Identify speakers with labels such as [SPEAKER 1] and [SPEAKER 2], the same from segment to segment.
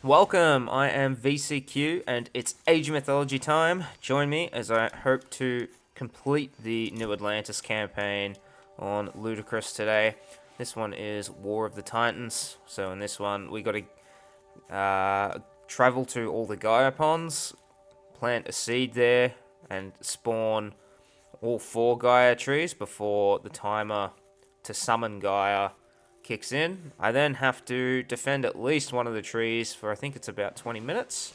[SPEAKER 1] Welcome, I am VCQ and it's Age of Mythology time. Join me as I hope to complete the New Atlantis campaign on Ludicrous today. This one is War of the Titans, so in this one we got to travel to all the Gaia ponds, plant a seed there, and spawn all 4 Gaia trees before the timer to summon Gaia kicks in. I then have to defend at least one of the trees for I think it's about 20 minutes.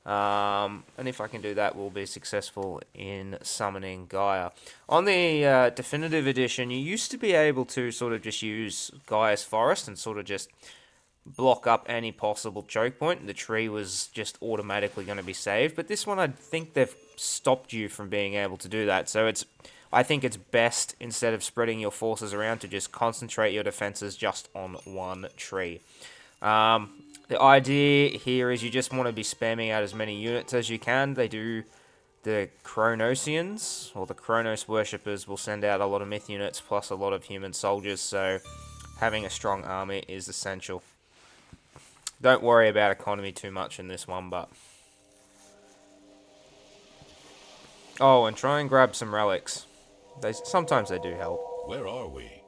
[SPEAKER 1] And if I can do that, we'll be successful in summoning Gaia. On the definitive edition, you used to be able to sort of just use Gaia's Forest and sort of just block up any possible choke point. The tree was just automatically going to be saved. But this one, I think they've stopped you from being able to do that. So I think it's best, instead of spreading your forces around, to just concentrate your defenses just on one tree. The idea here is you just want to be spamming out as many units as you can. The Kronosians, or the Kronos worshippers, will send out a lot of myth units plus a lot of human soldiers, so having a strong army is essential. Don't worry about economy too much in this one, but... Oh, and try and grab some relics. Sometimes they do help.
[SPEAKER 2] Where are we?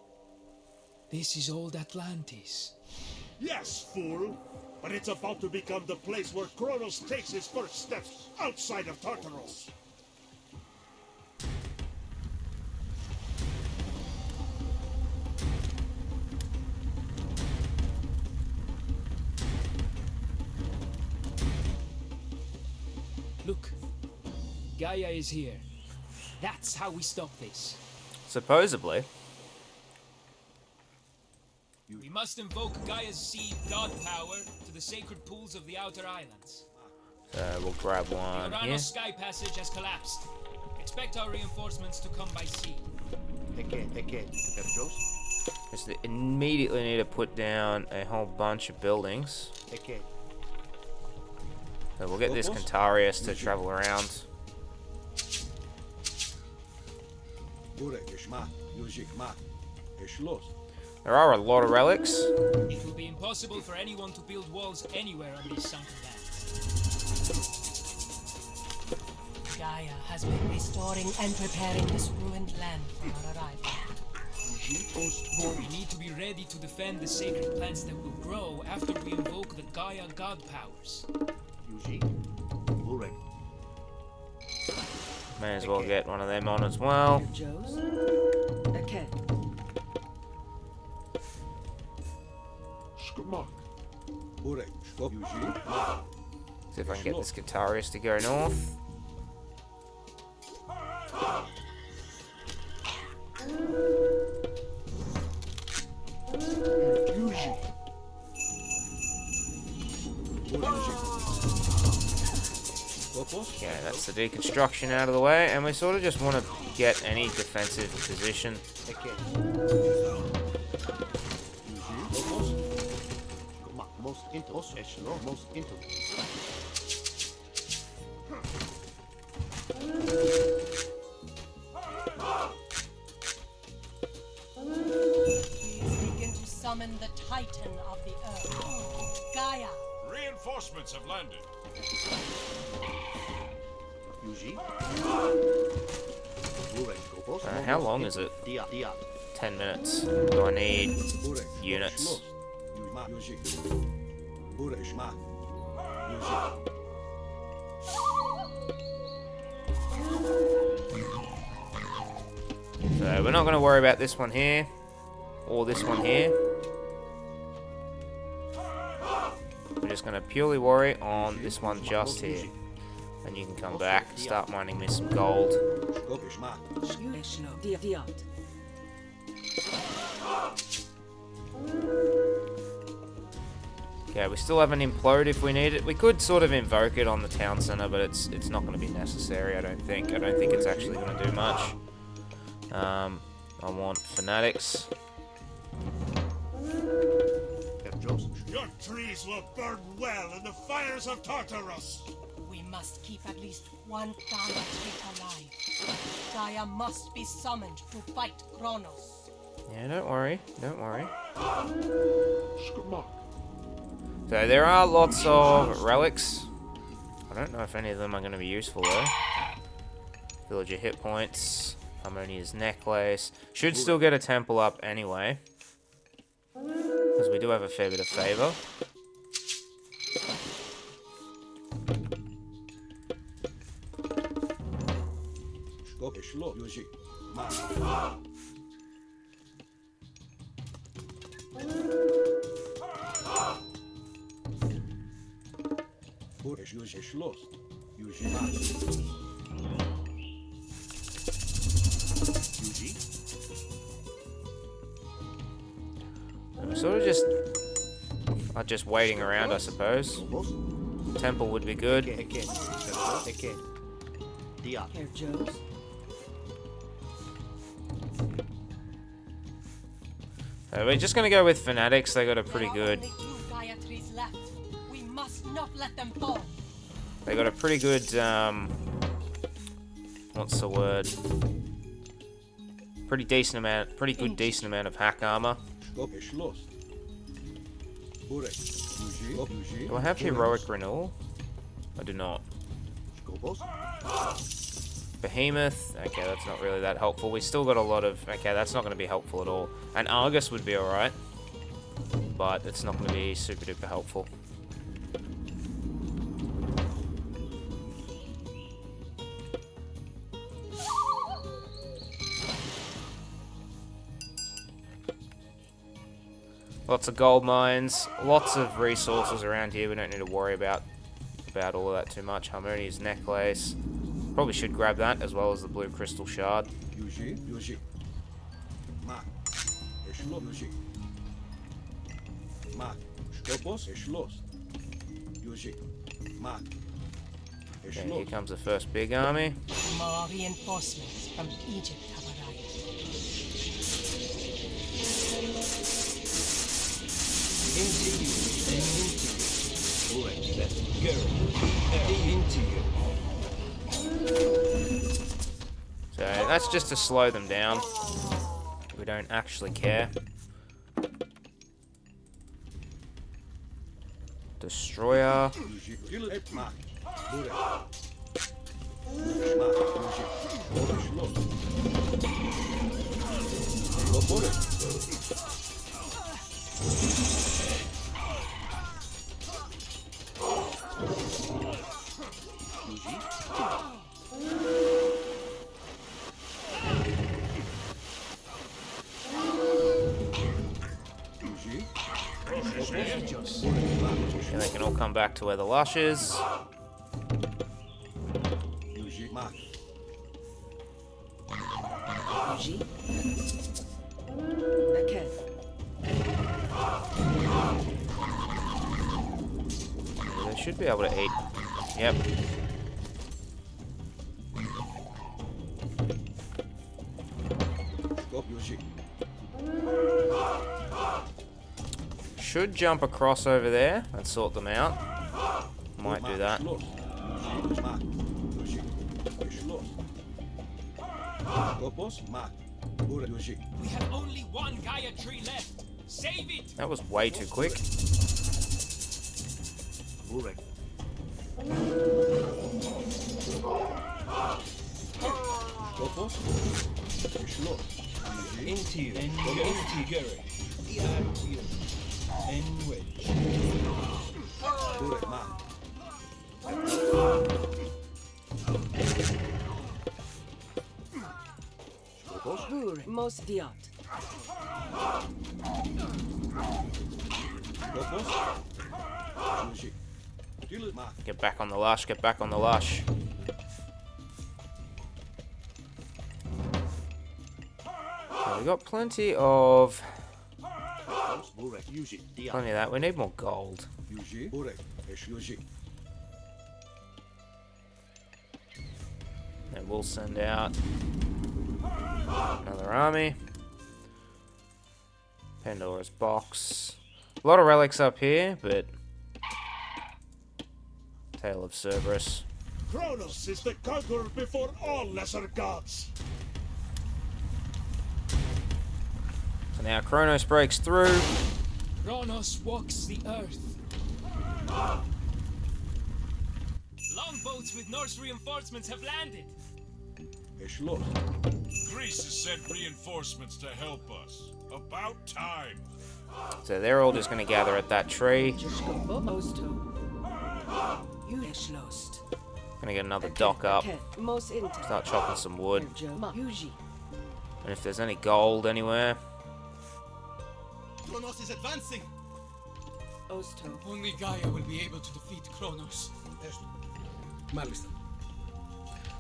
[SPEAKER 3] This is old Atlantis.
[SPEAKER 4] Yes, fool! But it's about to become the place where Kronos takes his first steps outside of Tartarus.
[SPEAKER 3] Look, Gaia is here. That's how we stop this.
[SPEAKER 1] Supposedly.
[SPEAKER 3] We must invoke Gaia's seed god power to the sacred pools of the outer islands.
[SPEAKER 1] So we'll grab one
[SPEAKER 3] The
[SPEAKER 1] here.
[SPEAKER 3] Kronos sky passage has collapsed. Expect our reinforcements to come by sea.
[SPEAKER 1] Just immediately need to put down a whole bunch of buildings. So we'll get this Cantarius to travel around. There are a lot of relics.
[SPEAKER 3] It will be impossible for anyone to build walls anywhere on these sunken lands.
[SPEAKER 5] Gaia has been restoring and preparing this ruined land for our arrival.
[SPEAKER 3] We need to be ready to defend the sacred plants that will grow after we invoke the Gaia god powers.
[SPEAKER 1] May as well get one of them on as well.
[SPEAKER 5] Joes? Okay.
[SPEAKER 1] See if I can get this Cantarius to go north. Okay, that's the deconstruction out of the way, and we sort of just want to get any defensive position.
[SPEAKER 5] Please begin to summon the Titan of the Earth, Gaia.
[SPEAKER 2] Reinforcements have landed.
[SPEAKER 1] How long is it? 10 minutes. Do I need units? So we're not going to worry about this one here, or this one here. We're just going to purely worry on this one just here. And you can come back, start mining me some gold. Okay, we still have an implode if we need it. We could sort of invoke it on the town center, but it's not going to be necessary, I don't think. I don't think it's actually going to do much. I want fanatics.
[SPEAKER 4] Your trees will burn well in the fires of Tartarus!
[SPEAKER 5] We must keep at least one Gaia tree alive. Gaia must be summoned to fight Kronos.
[SPEAKER 1] Yeah, don't worry, don't worry. So there are lots of relics. I don't know if any of them are going to be useful though. Villager hit points. Harmonia's necklace. Should still get a temple up anyway. Because we do have a fair bit of favour. We're sort of just waiting around, I suppose. Temple would be good.
[SPEAKER 5] Here, Joes.
[SPEAKER 1] We're just gonna go with fanatics. They got a pretty
[SPEAKER 5] There are
[SPEAKER 1] good.
[SPEAKER 5] only 2 Gaia trees left. We must not let them fall.
[SPEAKER 1] They got a pretty good. What's the word? Pretty decent amount. Pretty good, decent amount of hack armor. Do I have heroic renewal? I do not. Behemoth. Okay, that's not really that helpful. We still got a lot of. Okay, that's not going to be helpful at all. And Argus would be alright, but it's not going to be super duper helpful. Lots of gold mines, lots of resources around here. We don't need to worry about all of that too much. Harmonia's necklace. Probably should grab that as well as the blue crystal shard. Okay, here comes the first big army.
[SPEAKER 5] More reinforcements from Egypt have arrived.
[SPEAKER 1] So that's just to slow them down. We don't actually care. Destroyer. And they can all come back to where the lush is. They should be able to eat. Yep. Should jump across over there and sort them out. Might do that.
[SPEAKER 3] We have only 1 Gaia tree left. Save it!
[SPEAKER 1] That was way too quick.
[SPEAKER 5] Most diot.
[SPEAKER 1] Get back on the lush, get back on the lush. So we got plenty of that. We need more gold. And we'll send out another army. Pandora's box. A lot of relics up here, but Tale of Cerberus.
[SPEAKER 4] Kronos is the conqueror before all lesser gods.
[SPEAKER 1] So now Kronos breaks through.
[SPEAKER 3] Kronos walks the earth. Longboats with Norse reinforcements have landed.
[SPEAKER 2] Greece has sent reinforcements to help us. About time.
[SPEAKER 1] So they're all just going to gather at that tree. Gonna get another dock up. Start chopping some wood. And if there's any gold anywhere.
[SPEAKER 6] Kronos is advancing.
[SPEAKER 3] Only Gaia will be able to defeat Kronos.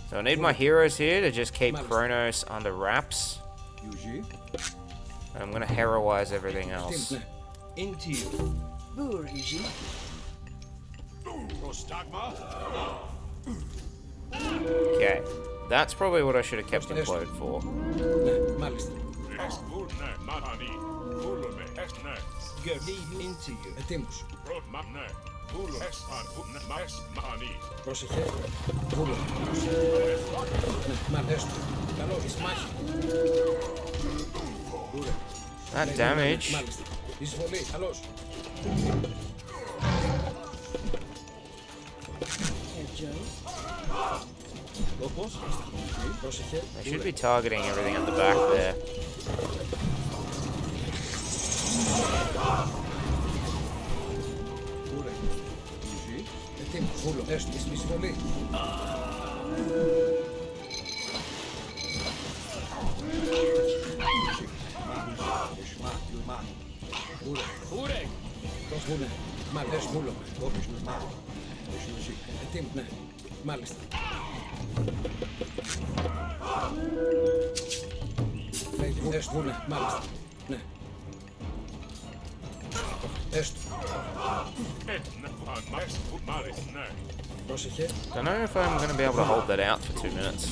[SPEAKER 1] So I need my heroes here to just keep Kronos under wraps. And I'm gonna heroize everything else.
[SPEAKER 2] Prostagma?
[SPEAKER 1] Okay. That's probably what I should have kept implode for. That damage. I should be targeting everything at the back there. Don't know if I'm going to be able to hold that out for 2 minutes.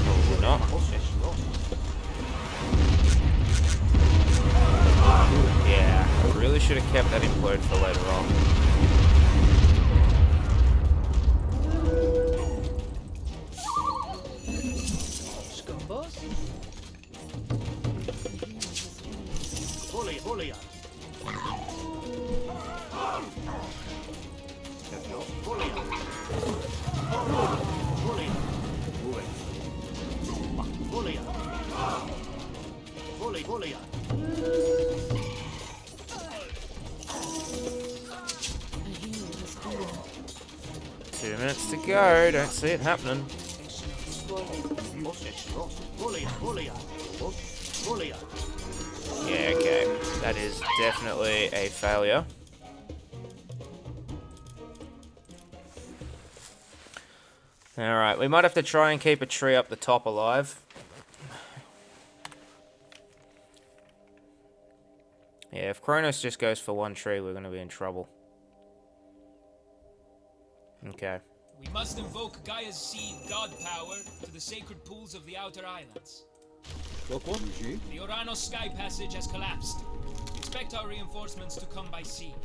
[SPEAKER 1] Probably not. Yeah, I really should have kept that implode for later on. Two minutes to go, don't see it happening. Yeah, okay. That is definitely a failure. Alright, we might have to try and keep a tree up the top alive. Yeah, if Kronos just goes for one tree, we're going to be in trouble. Okay.
[SPEAKER 3] We must invoke Gaia's seed god power to the sacred pools of the outer islands. The Oranos sky passage has collapsed. Expect our reinforcements to come by sea.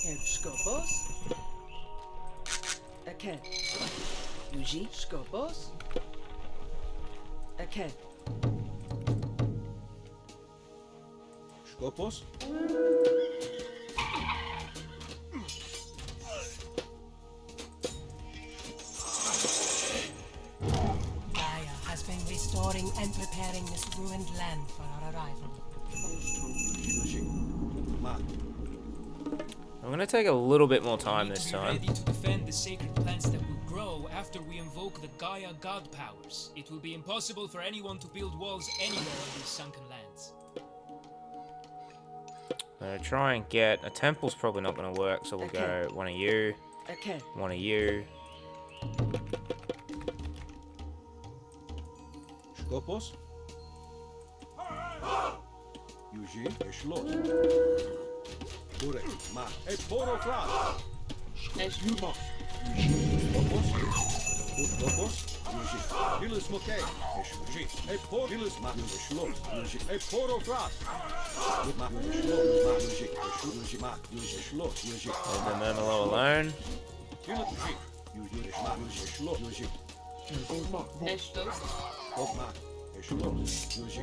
[SPEAKER 7] Skopos. Aken. Uji Skopos. Aken.
[SPEAKER 6] Skopos.
[SPEAKER 5] Gaia has been restoring and preparing this ruined land for our arrival.
[SPEAKER 1] I'm going to take a little bit more time
[SPEAKER 3] We need
[SPEAKER 1] this
[SPEAKER 3] to be
[SPEAKER 1] time.
[SPEAKER 3] ready to defend the sacred plants that will grow after we invoke the Gaia god powers. It will be impossible for anyone to build walls anywhere on these sunken lands.
[SPEAKER 1] Try and get... A temple's probably not going to work, so we'll go one of you,
[SPEAKER 7] Aken.
[SPEAKER 1] one of you.
[SPEAKER 6] Skopos. Uji Eshlot. Burek. Ma. Eporofrat. Eshumos. Skopos. Skopos. Uji. Vilus Mokay. Eshuji. Epor. Vilus Ma. Eshlot. Uji. Eporofrat. Ma. Eshlot. Ma. Uji. Eshuji. Ma. Uji. Eshlot. Uji.
[SPEAKER 1] Leave the Murmelo alone.
[SPEAKER 6] Vilus Uji. Uji. Ma. Uji. Eshlot. Uji.
[SPEAKER 7] Eshtos.
[SPEAKER 6] Okma. Eshlot. Uji.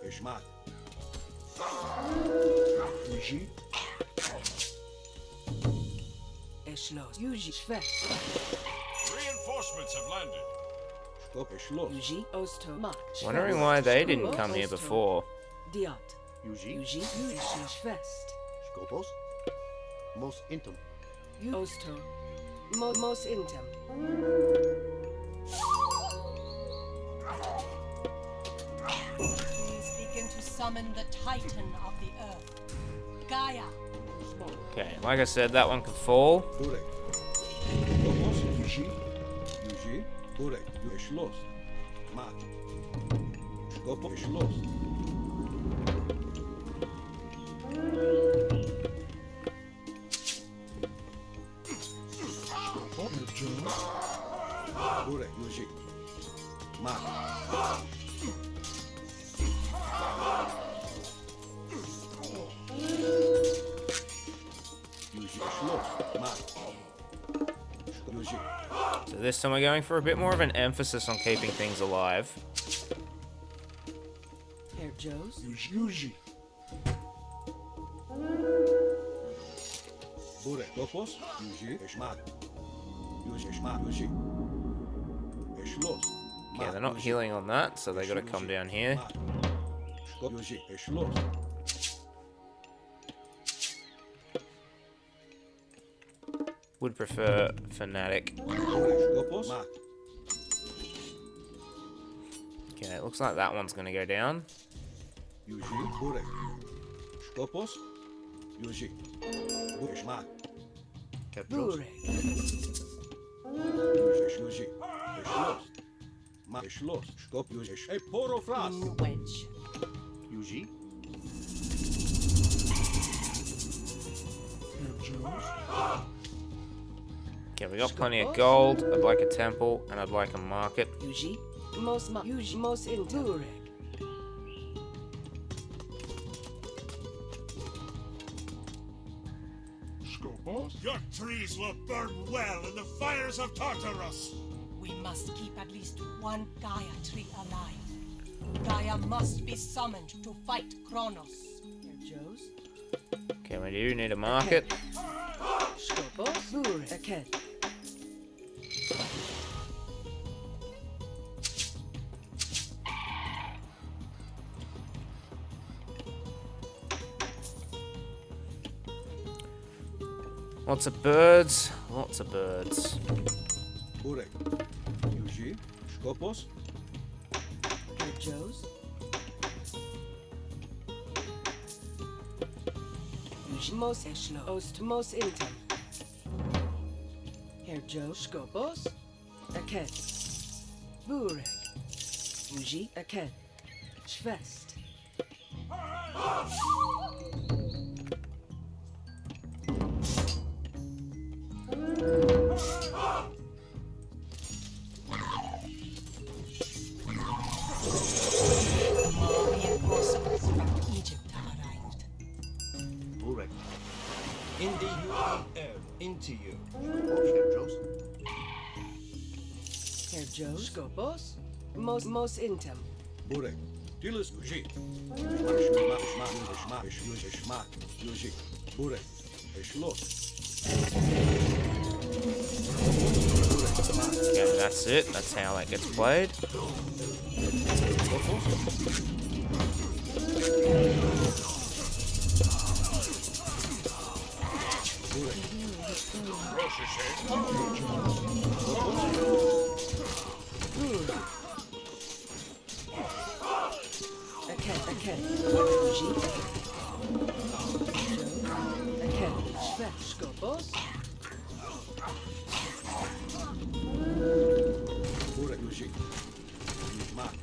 [SPEAKER 6] Eshma. Yuji.
[SPEAKER 7] Eschloss. Yuji. Schwest.
[SPEAKER 2] Reinforcements have landed.
[SPEAKER 6] Stop Eschloss.
[SPEAKER 7] Yuji. Osto. Mak.
[SPEAKER 1] Wondering why they didn't come here before.
[SPEAKER 7] Diot.
[SPEAKER 6] Yuji.
[SPEAKER 7] Yuji. Yuji. Schwest.
[SPEAKER 6] Skopos. Mos intum.
[SPEAKER 7] Osto. Mos intem.
[SPEAKER 5] Please begin to summon the Titan of the Earth, Gaia.
[SPEAKER 1] Okay, like I said, that one could fall.
[SPEAKER 6] Burek. Skopos. Yuji. Yuji. Burek. Eschloss. Mat. Skopos. Eschloss. Burek. Yuji. Mat. Yuji. Eschloss. Mat. Yuji.
[SPEAKER 1] So this time we're going for a bit more of an emphasis on keeping things alive.
[SPEAKER 7] Herr Joes.
[SPEAKER 4] Yuji.
[SPEAKER 6] Burek. Skopos. Yuji. Eschmat. Yuji. Eschmat. Yuji. Eschloss.
[SPEAKER 1] Yeah, they're not healing on that, so they gotta come down here.
[SPEAKER 6] Yuji. Eschloss.
[SPEAKER 1] Would prefer Fanatic.
[SPEAKER 6] Skopos. Mat.
[SPEAKER 1] Okay, it looks like that one's gonna go down.
[SPEAKER 6] Yuji. Burek. Skopos. Yuji. Eschmat.
[SPEAKER 7] Burek.
[SPEAKER 6] Yuji. Eschloss. Mat. Eschloss. Skop. Yuji. Hey, poro fras.
[SPEAKER 5] Wedge.
[SPEAKER 6] Yuji.
[SPEAKER 1] Okay, we got plenty of gold. I'd like a temple, and I'd like a market.
[SPEAKER 7] Yuji. Yuji. Mos intem. Burek.
[SPEAKER 4] Your trees will burn well in the fires of Tartarus.
[SPEAKER 5] We must keep at least one Gaia tree alive. Gaia must be summoned to fight Kronos.
[SPEAKER 7] Herr Joes.
[SPEAKER 1] Okay, we do need a market.
[SPEAKER 7] Skopos. Burek. Aken.
[SPEAKER 1] Lots of birds. Lots of birds.
[SPEAKER 6] Burek. Yuji. Skopos.
[SPEAKER 7] Herr Joes. Yuji. Mos Eschloss. Ost. Mos intem. Herr Joes. Skopos. Aken. Burek. Yuji. Aken. Schwest.
[SPEAKER 5] More reinforcements from Egypt have arrived.
[SPEAKER 6] Burek.
[SPEAKER 8] Indi you air into you.
[SPEAKER 7] Herr Joes. Skopos. Mos intem.
[SPEAKER 6] Burek. Tilis. Yuji. Eschmat. Yuji. Burek. Eschloss.
[SPEAKER 1] Yeah, that's it. That's how that gets played.
[SPEAKER 7] Aken. Yuji. Aken. Schwest. Skopos.
[SPEAKER 6] Burek. Yuji. Eschmat.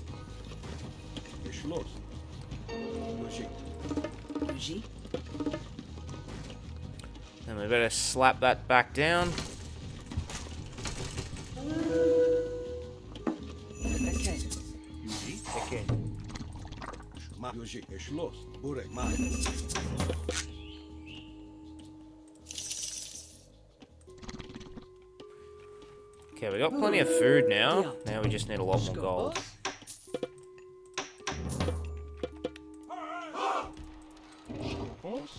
[SPEAKER 6] Eschloss. Yuji.
[SPEAKER 7] Yuji.
[SPEAKER 1] And we better slap that back down.
[SPEAKER 7] Aken.
[SPEAKER 6] Yuji. Eken. Mat. Yuji. Eschloss. Burek. Mat.
[SPEAKER 1] Okay, we got plenty of food now. Now we just need a lot more gold.
[SPEAKER 7] Skopos.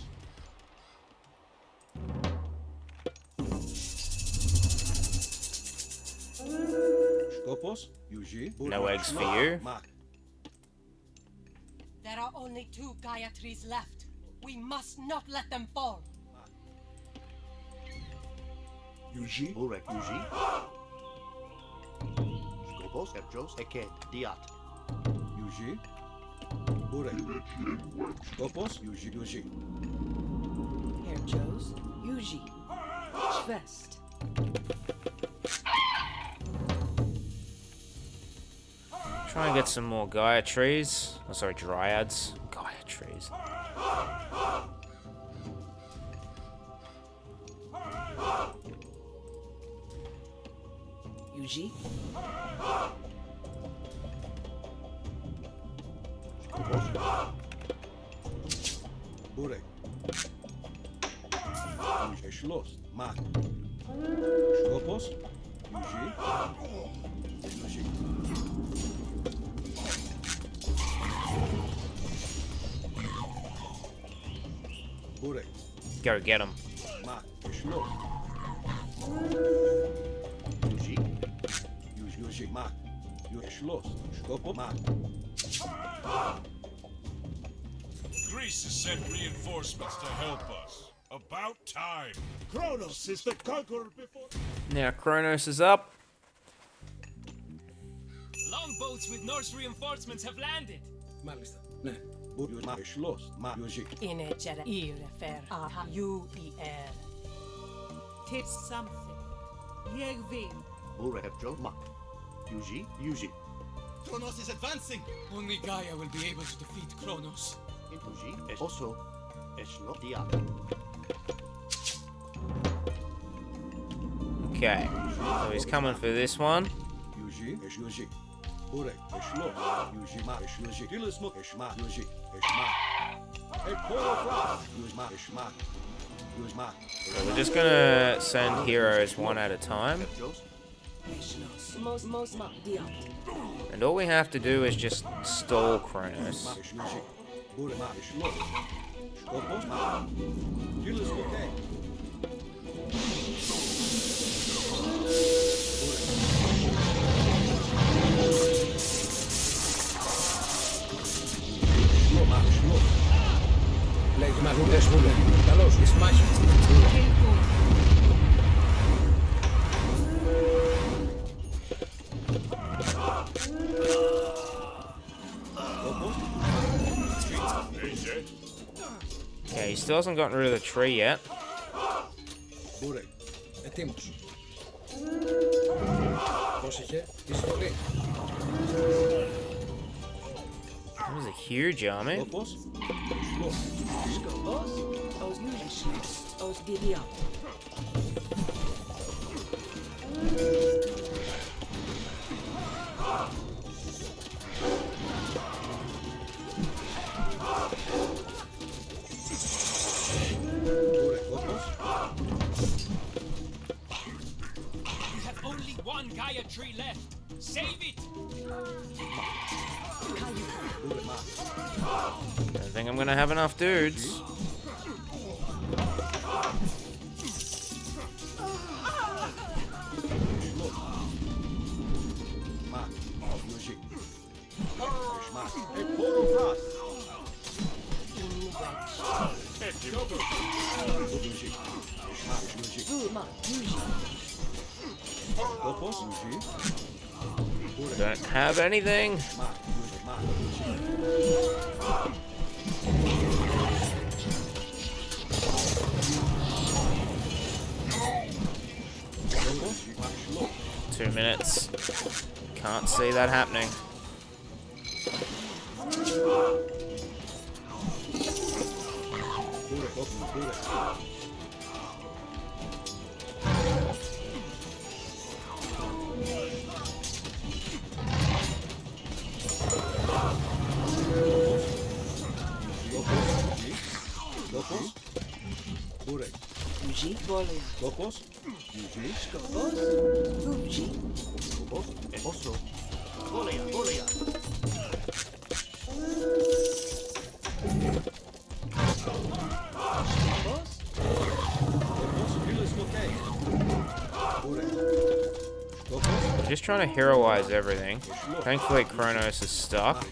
[SPEAKER 6] Skopos, Yuji,
[SPEAKER 1] No eggs for you.
[SPEAKER 6] Mak,
[SPEAKER 5] There are only 2 Gaia trees left. We must not let them fall.
[SPEAKER 4] Yuji,
[SPEAKER 9] Burek Yuji. Skopos, Epjos, Eket, Diat.
[SPEAKER 6] Yuji, Burek, Skopos, Yuji.
[SPEAKER 7] Herjos, Yuji, Schwest.
[SPEAKER 1] Try and get some more Gaia trees. Oh, sorry, dryads. Gaia trees.
[SPEAKER 7] Yuji,
[SPEAKER 6] Burek, Yuji, Schloss, Mak, Skopos, Yuji. Burek,
[SPEAKER 1] Go get them.
[SPEAKER 6] Mak, Schloss,
[SPEAKER 9] Yuji.
[SPEAKER 6] Yuji, Mak, Yuji, Schloss, Skopos, Mak,
[SPEAKER 2] Greece has sent reinforcements to help us. About time.
[SPEAKER 4] Kronos is the conqueror before.
[SPEAKER 1] Now Kronos is up.
[SPEAKER 3] Longboats with Norse reinforcements have landed.
[SPEAKER 6] Μάλιστα. Ναι. Yuji, Mak, Schloss, Mak, Yuji.
[SPEAKER 5] Inegere irefer aha you er.
[SPEAKER 10] Tis something. Jeg vil.
[SPEAKER 9] Burek Epjos, Mak. Yuji.
[SPEAKER 3] Kronos is advancing. Only Gaia will be able to defeat Kronos.
[SPEAKER 9] Yuji, es also, Eslo, Diat.
[SPEAKER 1] Okay, so he's coming for this one.
[SPEAKER 6] Yuji, Yuji. Burek, Schloss, Yuji, Mak, Yuji. Dilismo, Mak, Yuji, Mak. Yuji, Mak, Yuji, Mak.
[SPEAKER 1] So we're just gonna send heroes one at a time.
[SPEAKER 9] Epjos,
[SPEAKER 7] Schloss, Mos, Diat.
[SPEAKER 1] And all we have to do is just stall Kronos.
[SPEAKER 6] Mak, Yuji. Burek, Mak, Schloss. Skopos, Mak. Dilismo,
[SPEAKER 1] Okay, he still hasn't gotten rid of the tree yet.
[SPEAKER 6] Burek.
[SPEAKER 8] Ετοίμος. Πρόσεχε, εισβολή.
[SPEAKER 1] That was a huge army.
[SPEAKER 6] Skopos, Schloss.
[SPEAKER 7] Skopos, Os Yuji, Schloss, Os Diat.
[SPEAKER 6] Burek, Skopos.
[SPEAKER 3] You have only 1 Gaia tree left. Save it.
[SPEAKER 6] Burek, Mak.
[SPEAKER 1] I think I'm gonna have enough dudes.
[SPEAKER 6] Mak, Yuji. Mak. Yuji. Mak, Yuji.
[SPEAKER 7] Mak, Yuji.
[SPEAKER 6] Skopos, Yuji.
[SPEAKER 1] Don't have anything.
[SPEAKER 6] Mak, Yuji, Mak, Yuji. Skopos, Mak, Schloss.
[SPEAKER 1] 2 minutes. Can't see that happening.
[SPEAKER 6] Burek, Skopos, Burek. Skopos, Burek.
[SPEAKER 7] Yuji, Volia.
[SPEAKER 6] Skopos, Yuji.
[SPEAKER 7] Skopos, Yuji.
[SPEAKER 9] Skopos, es also, Bolea.
[SPEAKER 7] Skopos,
[SPEAKER 6] Skopos, Dilismo, Burek. Skopos,
[SPEAKER 1] Just just trying to heroize everything. Thankfully, Kronos is stuck.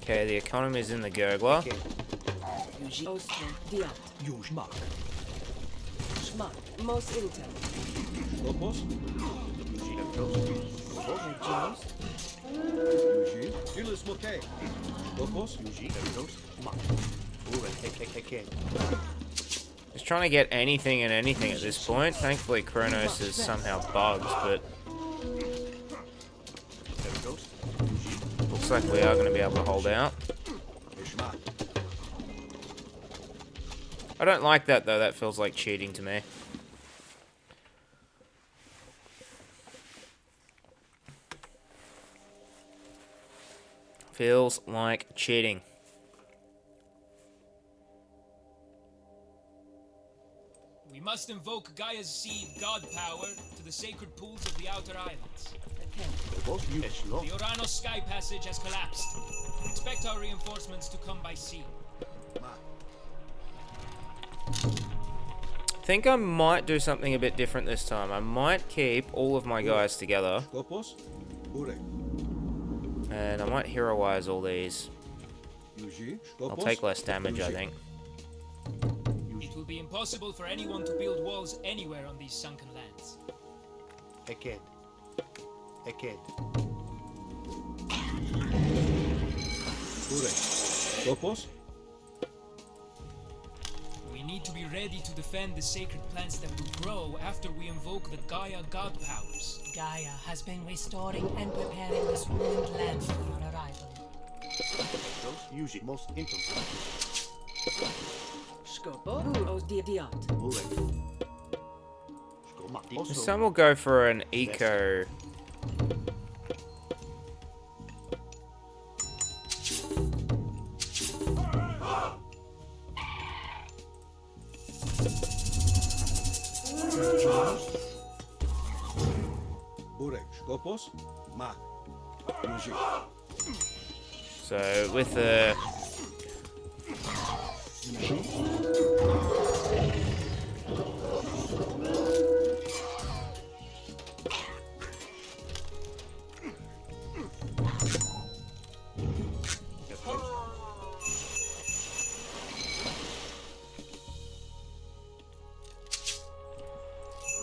[SPEAKER 1] Okay, the economy is in the gurgler.
[SPEAKER 7] Most intel.
[SPEAKER 1] Just trying to get anything and anything at this point. Thankfully, Kronos is somehow bugged, but looks like we are going to be able to hold out. I don't like that, though. That feels like cheating to me. Feels like cheating.
[SPEAKER 3] We must invoke Gaia's seed god power to the sacred pools of the Outer Islands. The Kronos sky passage has collapsed. Expect our reinforcements to come by sea.
[SPEAKER 1] I think I might do something a bit different this time. I might keep all of my guys together. And I might heroize all these. I'll take less damage, I think.
[SPEAKER 3] It will be impossible for anyone to build walls anywhere on these sunken lands. We need to be ready to defend the sacred plants that will grow after we invoke the Gaia god powers.
[SPEAKER 5] Gaia has been restoring and preparing this ruined land for our arrival.
[SPEAKER 1] Some will go for an eco. So with the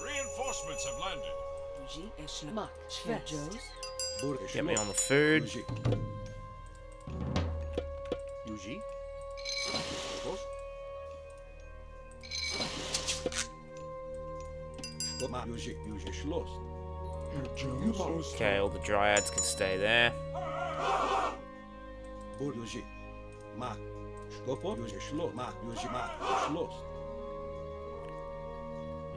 [SPEAKER 2] Reinforcements have landed.
[SPEAKER 1] get me on the food. Okay, all the dryads can stay there.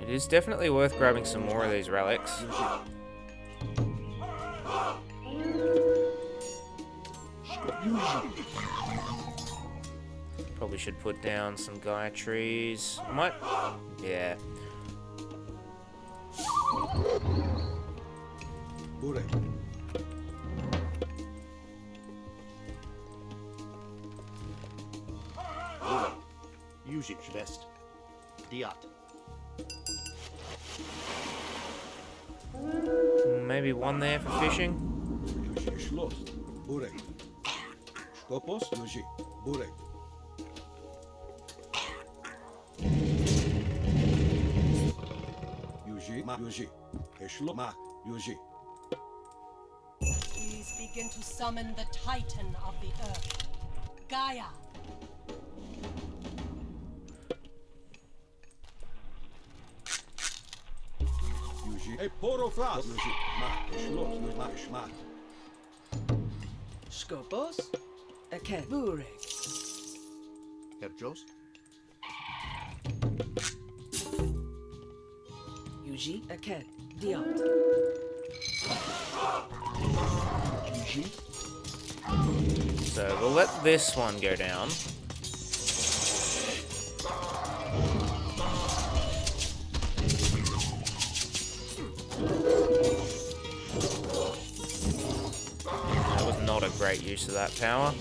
[SPEAKER 1] It is definitely worth grabbing some more of these relics. Probably should put down some Gaia trees. Might, yeah.
[SPEAKER 9] Best.
[SPEAKER 1] Maybe one there for fishing.
[SPEAKER 5] Please begin to summon the Titan of the Earth, Gaia.
[SPEAKER 7] Skopos, Burek. Yuji, Aked, Diot.
[SPEAKER 1] So we'll let this one go down. not a great use of that power.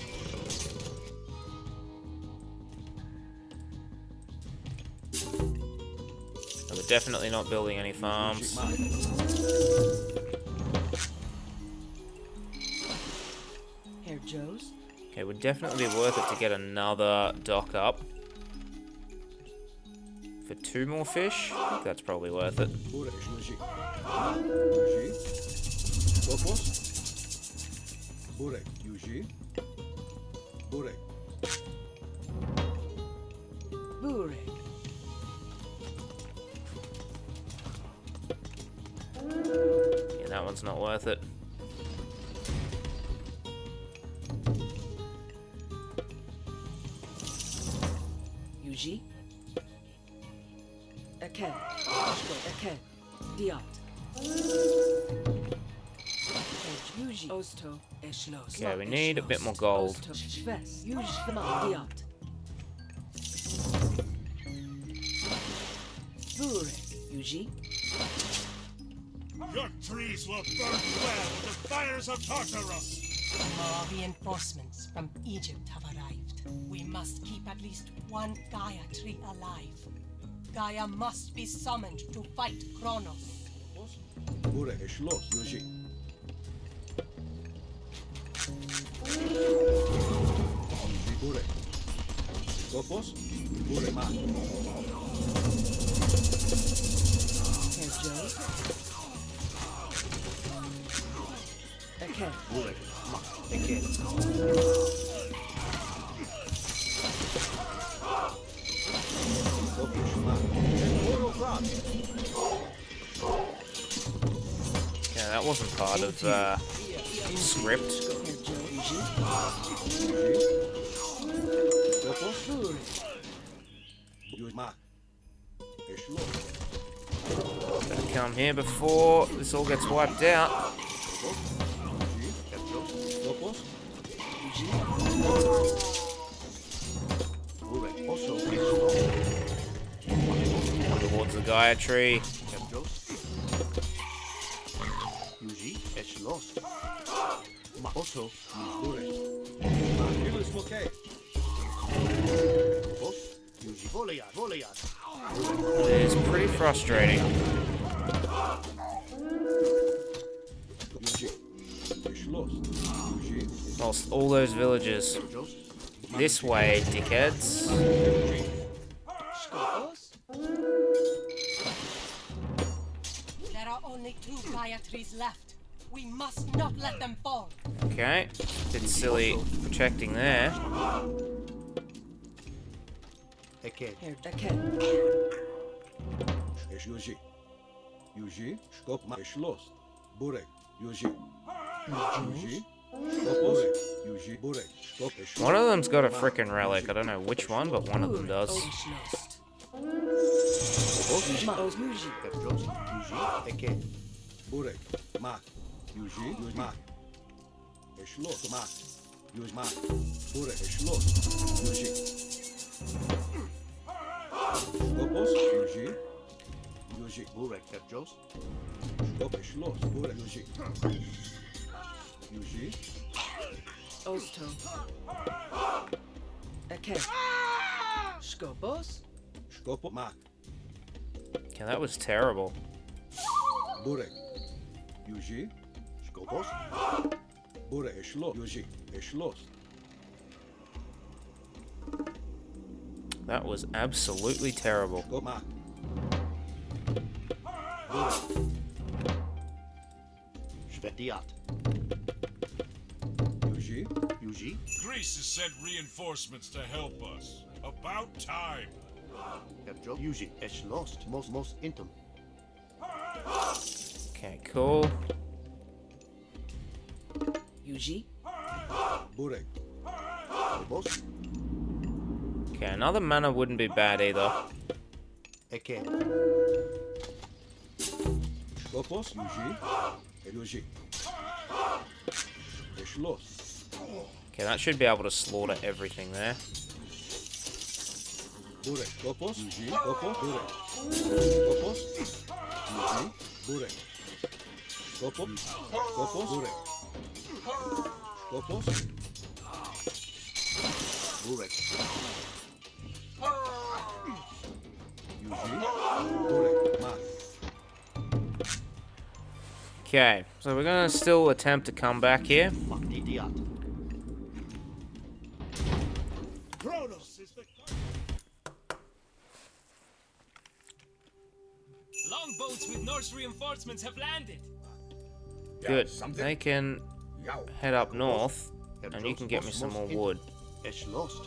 [SPEAKER 1] And we're definitely not building any farms.
[SPEAKER 7] Herr Joe's.
[SPEAKER 1] Okay, would definitely be worth it to get another dock up. For 2 more fish? I think that's probably worth it.
[SPEAKER 7] Burek.
[SPEAKER 1] Yeah, that one's not worth it.
[SPEAKER 7] Yuji. Eke. Eke. Diat. Yuji. Osto. Eshlos.
[SPEAKER 1] Okay, we need a bit more gold.
[SPEAKER 7] Shves. Yuji. Diat. Burek. Yuji.
[SPEAKER 4] Your trees will burn well in the fires of Tartarus!
[SPEAKER 5] More reinforcements from Egypt have arrived. We must keep at least one Gaia tree alive. Gaia must be summoned to fight Kronos.
[SPEAKER 6] Burek, Eshlos, Yuji. Burek. Skopos, Burek, Mak.
[SPEAKER 7] Herr Joe. Eke.
[SPEAKER 9] Burek, Mak, Eke.
[SPEAKER 1] Yeah, that wasn't part of script. Gotta come here before this all gets wiped out. Towards the Gaia tree.
[SPEAKER 9] Yuji, Eshlos. Also, Yuji, Voleat, Voleat.
[SPEAKER 1] It is pretty frustrating. Lost all those villagers. This way, dickheads.
[SPEAKER 5] There are only 2 Gaia trees left. We must not let them fall.
[SPEAKER 1] Okay, bit silly protecting there.
[SPEAKER 9] Eke.
[SPEAKER 7] Eke.
[SPEAKER 6] Yuji. Yuji, Skop, Ma, Eshlos. Burek, Yuji. Yuji. Skopos, Yuji, Burek. Skop, Eshlos.
[SPEAKER 1] One of them's got a frickin' relic. I don't know which one, but one of them does.
[SPEAKER 9] Yuji, Eke.
[SPEAKER 6] Burek, Mak. Yuji, Yuji, Mak. Eshlos, Mak. Yuji, Mak. Burek, Eshlos. Yuji. Skopos, Yuji. Yuji.
[SPEAKER 9] Burek, Jos.
[SPEAKER 6] Skop, Eshlos. Burek, Yuji. Yuji.
[SPEAKER 7] Osto. Eke. Skopos.
[SPEAKER 6] Skop, Mak.
[SPEAKER 1] Okay, that was terrible.
[SPEAKER 6] Burek. Yuji.
[SPEAKER 9] Skopos.
[SPEAKER 6] Burek, Eshlos. Yuji. Eshlos.
[SPEAKER 1] That was absolutely terrible.
[SPEAKER 6] Skop, Mak.
[SPEAKER 9] Svetiat.
[SPEAKER 6] Yuji.
[SPEAKER 9] Yuji.
[SPEAKER 2] Greece has sent reinforcements to help us. About time.
[SPEAKER 9] Herjo. Yuji, Eshlos. Most intim.
[SPEAKER 1] Okay, cool.
[SPEAKER 7] Yuji.
[SPEAKER 6] Burek.
[SPEAKER 9] Boss.
[SPEAKER 1] Okay, another mana wouldn't be bad either.
[SPEAKER 9] Eke.
[SPEAKER 6] Skopos, Yuji. Yuji. Eshlos.
[SPEAKER 1] Okay, that should be able to slaughter everything there.
[SPEAKER 6] Burek. Skopos, Yuji. Skopos, Burek. Skopos. Yuji. Burek. Skopos. Skopos. Burek. Skopos. Burek. Yuji. Burek. Ma.
[SPEAKER 1] Okay, so we're gonna still attempt to come back here.
[SPEAKER 4] Kronos is the...
[SPEAKER 3] Longboats with Norse reinforcements have landed.
[SPEAKER 1] Good. They can head up north, and you can get me some more wood.
[SPEAKER 9] Esh lost.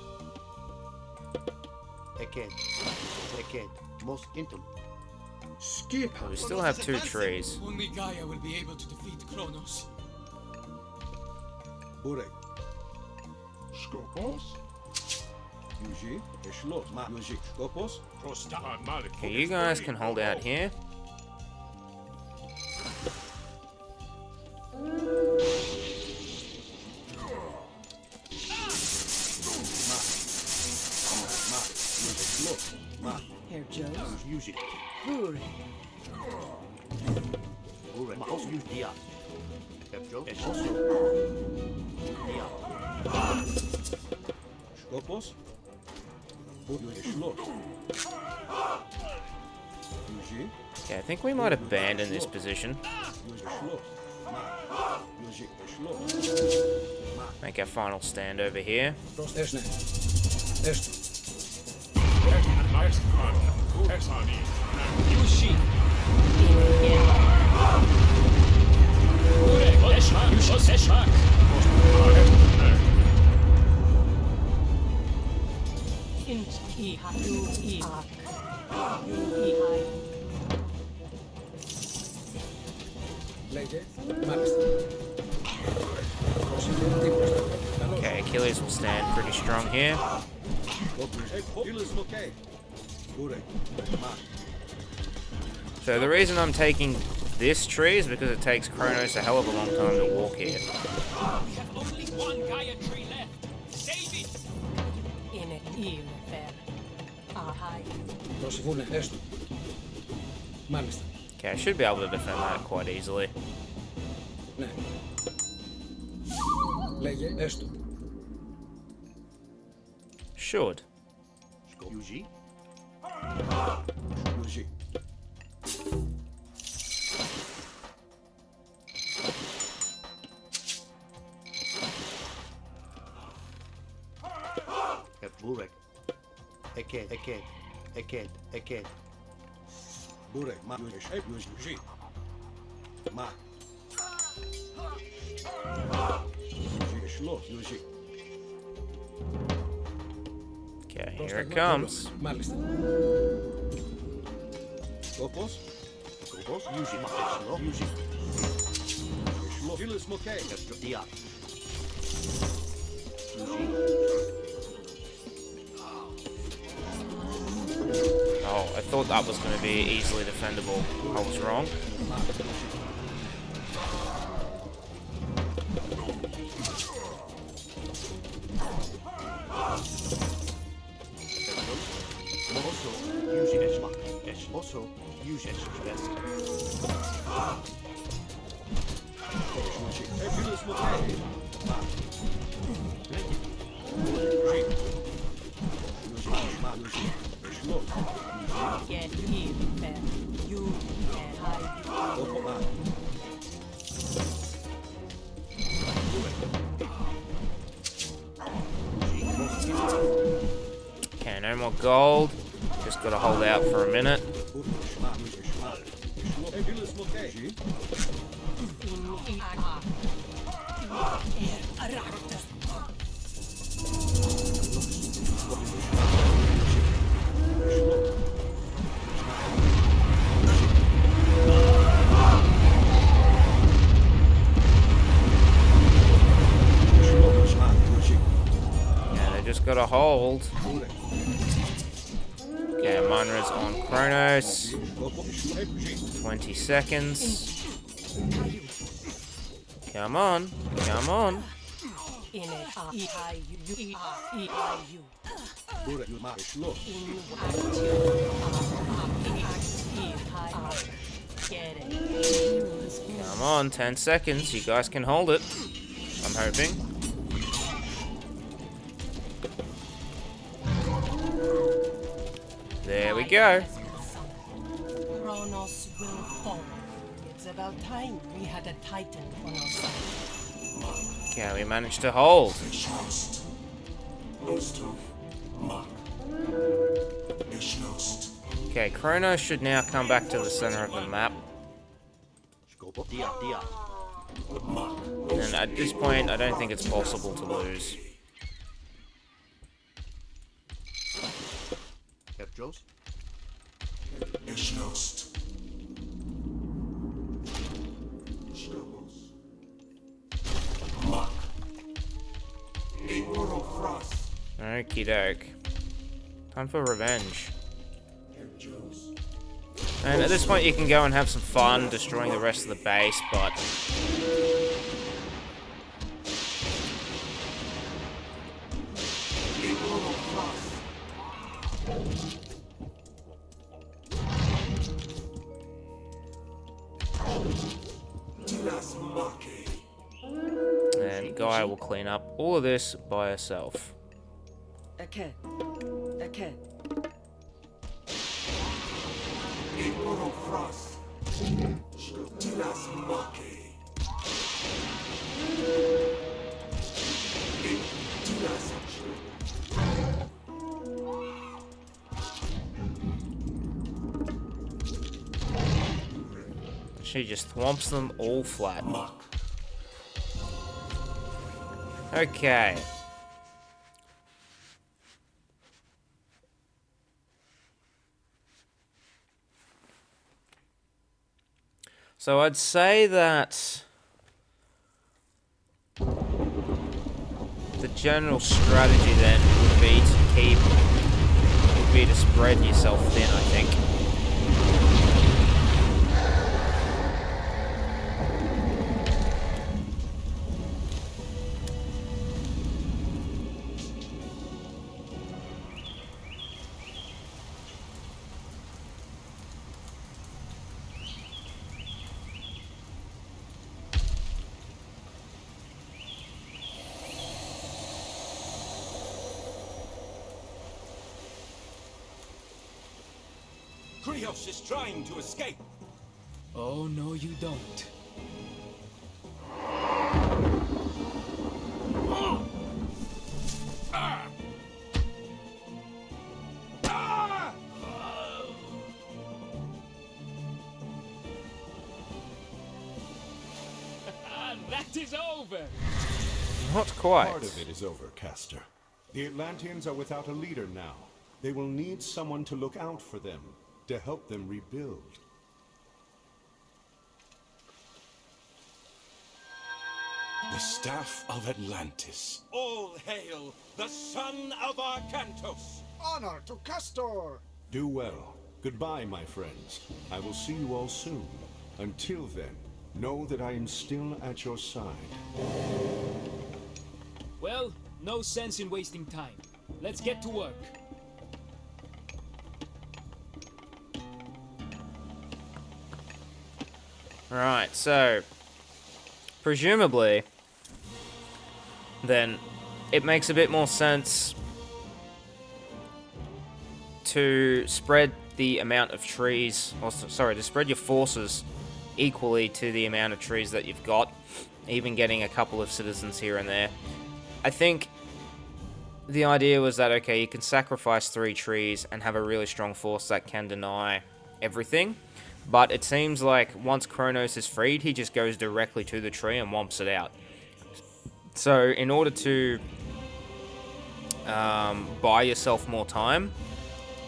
[SPEAKER 9] Eked. Most intim.
[SPEAKER 6] Skip.
[SPEAKER 1] We still have 2 trees.
[SPEAKER 3] Only Gaia will be able to defeat Kronos.
[SPEAKER 6] Burek.
[SPEAKER 4] Skopos?
[SPEAKER 6] Yuji. Eshlos. Ma. Yuji. Skopos.
[SPEAKER 1] Okay, you guys can hold out here.
[SPEAKER 7] Herr Joes.
[SPEAKER 9] Yuji.
[SPEAKER 7] Burek.
[SPEAKER 9] Burek. Most use dia. Ebjo. Esh also. Dia.
[SPEAKER 6] Skopos. Yuji. Eshlos. Yuji.
[SPEAKER 1] Okay, I think we might abandon this position.
[SPEAKER 6] Yuji. Eshlos. Ma. Yuji. Eshlos.
[SPEAKER 1] Make our final stand over here.
[SPEAKER 6] Esne. Esne.
[SPEAKER 3] Yushi. Burek. Eshmak. Yushi. Eshmak.
[SPEAKER 1] Okay, Achilles will stand pretty strong here. So the reason I'm taking this tree is because it takes Kronos a hell of a long time to walk here.
[SPEAKER 3] We have only one Gaia tree left. Save it.
[SPEAKER 1] Okay, I should be able to defend that quite easily. Should.
[SPEAKER 9] Yuji.
[SPEAKER 6] Yuji.
[SPEAKER 9] Burek. Eked.
[SPEAKER 6] Burek. Ma. Yuji. Ma. Yuji. Eshlos. Yuji.
[SPEAKER 1] Okay, here it comes.
[SPEAKER 6] Skopos.
[SPEAKER 9] Skopos. Yuji. Ma. Eshlo. Yuji.
[SPEAKER 6] Eshlos. Gilis Mokay.
[SPEAKER 9] Ebjo. Dia. Yuji.
[SPEAKER 1] Oh, I thought that was going to be easily defendable. I was wrong.
[SPEAKER 9] Also, Yuji Eshmak. Also, Yuji Eshmak.
[SPEAKER 6] Gilis Mokay. Yuji. Ma. Yuji. Eshlos.
[SPEAKER 5] Get him, Ben. You can hide.
[SPEAKER 1] Okay, no more gold. Just gotta hold out for a minute. Yeah, they just gotta hold. Okay, Munra's on Kronos. 20 seconds. Come on, come on. Come on, 10 seconds. You guys can hold it. I'm hoping. go.
[SPEAKER 5] has been summoned. Kronos will fall. It's about time we had a titan on our side.
[SPEAKER 1] Okay, we managed to hold. Okay, Kronos should now come back to the center of the map.
[SPEAKER 9] Dia, dia.
[SPEAKER 1] And at this point, I don't think it's possible to lose.
[SPEAKER 9] Petros.
[SPEAKER 1] Okie doke. Time for revenge. And at this point you can go and have some fun destroying the rest of the base, but... And Gaia will clean up all of this by herself.
[SPEAKER 7] Okay. Okay.
[SPEAKER 1] She just thwomps them all flat. Okay. So I'd say that the general strategy then would be to spread yourself thin, I think.
[SPEAKER 8] Kronos is trying to escape.
[SPEAKER 3] Oh, no, you don't. That is over.
[SPEAKER 1] Not quite.
[SPEAKER 4] Part of it is over, Caster. The Atlanteans are without a leader now. They will need someone to look out for them, to help them rebuild.
[SPEAKER 2] The Staff of Atlantis.
[SPEAKER 8] All hail the son of Arcantos.
[SPEAKER 6] Honor to Castor!
[SPEAKER 4] Do well. Goodbye, my friends. I will see you all soon. Until then, know that I am still at your side.
[SPEAKER 3] Well, no sense in wasting time. Let's get to work.
[SPEAKER 1] Right, so presumably then it makes a bit more sense to spread the amount of trees, or sorry, to spread your forces equally to the amount of trees that you've got, even getting a couple of citizens here and there. I think the idea was that, okay, you can sacrifice 3 trees and have a really strong force that can deny everything, but it seems like once Kronos is freed, he just goes directly to the tree and whomps it out. So in order to buy yourself more time,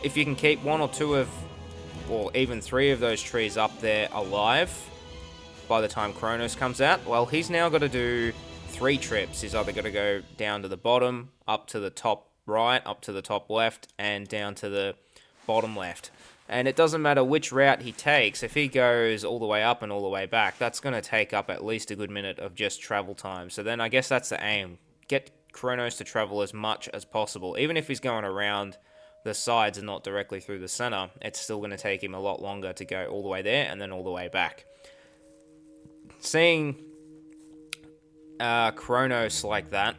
[SPEAKER 1] if you can keep 1 or 2 of, or even 3 of those trees up there alive by the time Kronos comes out, well, he's now got to do 3 trips. He's either got to go down to the bottom, up to the top right, up to the top left, and down to the bottom left. And it doesn't matter which route he takes. If he goes all the way up and all the way back, that's going to take up at least a good minute of just travel time. So then I guess that's the aim. Get Kronos to travel as much as possible. Even if he's going around the sides and not directly through the center, it's still going to take him a lot longer to go all the way there and then all the way back. Seeing Kronos like that,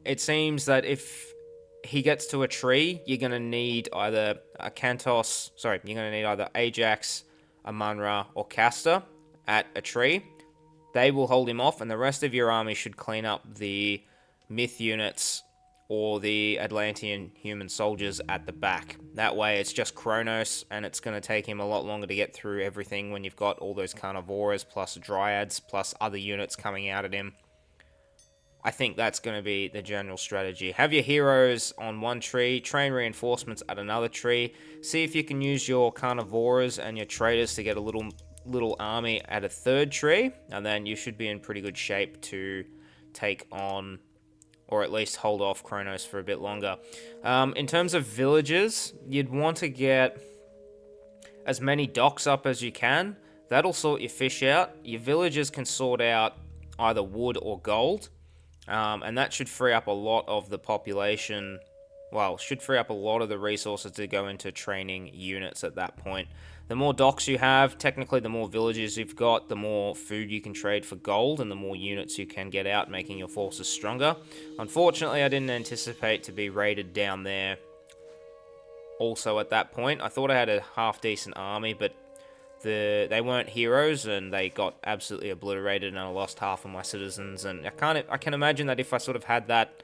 [SPEAKER 1] it seems that if he gets to a tree, you're going to need either a Kantos, sorry, you're going to need either Ajax, Amunra, or Castor at a tree. They will hold him off, and the rest of your army should clean up the myth units or the Atlantean human soldiers at the back. That way it's just Kronos, and it's going to take him a lot longer to get through everything when you've got all those carnivores, plus dryads, plus other units coming out at him. I think that's going to be the general strategy. Have your heroes on one tree, train reinforcements at another tree, see if you can use your carnivores and your traders to get a little army at a third tree, and then you should be in pretty good shape to take on, or at least hold off Kronos for a bit longer. In terms of villages, you'd want to get as many docks up as you can. That'll sort your fish out. Your villagers can sort out either wood or gold. And that should free up a lot of the population, well, should free up a lot of the resources to go into training units at that point. The more docks you have, technically the more villages you've got, the more food you can trade for gold, and the more units you can get out, making your forces stronger. Unfortunately, I didn't anticipate to be raided down there also at that point. I thought I had a half-decent army, but they weren't heroes, and they got absolutely obliterated, and I lost half of my citizens. And I can imagine that if I sort of had that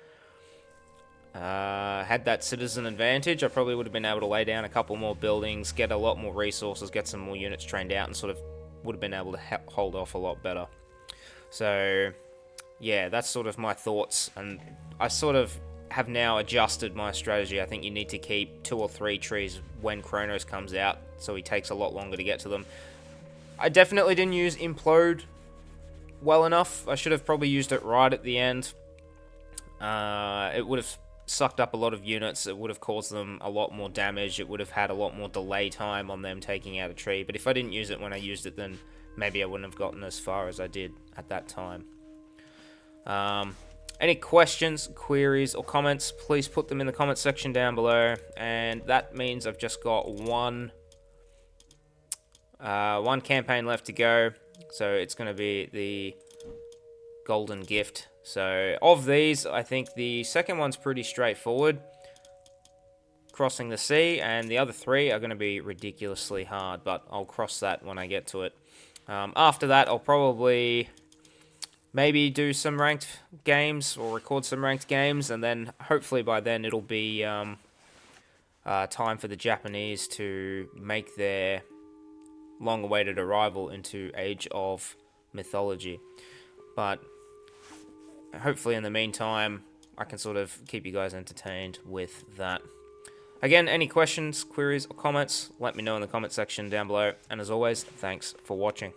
[SPEAKER 1] citizen advantage, I probably would have been able to lay down a couple more buildings, get a lot more resources, get some more units trained out, and sort of would have been able to hold off a lot better. So yeah, that's sort of my thoughts, and I sort of have now adjusted my strategy. I think you need to keep 2 or 3 trees when Kronos comes out, so he takes a lot longer to get to them. I definitely didn't use Implode well enough. I should have probably used it right at the end. It would have sucked up a lot of units. It would have caused them a lot more damage. It would have had a lot more delay time on them taking out a tree. But if I didn't use it when I used it, then maybe I wouldn't have gotten as far as I did at that time. Any questions, queries, or comments, please put them in the comment section down below. And that means I've just got one campaign left to go. So it's going to be the Golden Gift. So of these, I think the second one's pretty straightforward, crossing the sea, and the other 3 are going to be ridiculously hard, but I'll cross that when I get to it. After that, I'll probably maybe do some ranked games, or record some ranked games, and then hopefully by then it'll be time for the Japanese to make their long-awaited arrival into Age of Mythology. But hopefully in the meantime, I can sort of keep you guys entertained with that. Again, any questions, queries, or comments, let me know in the comment section down below. And as always, thanks for watching.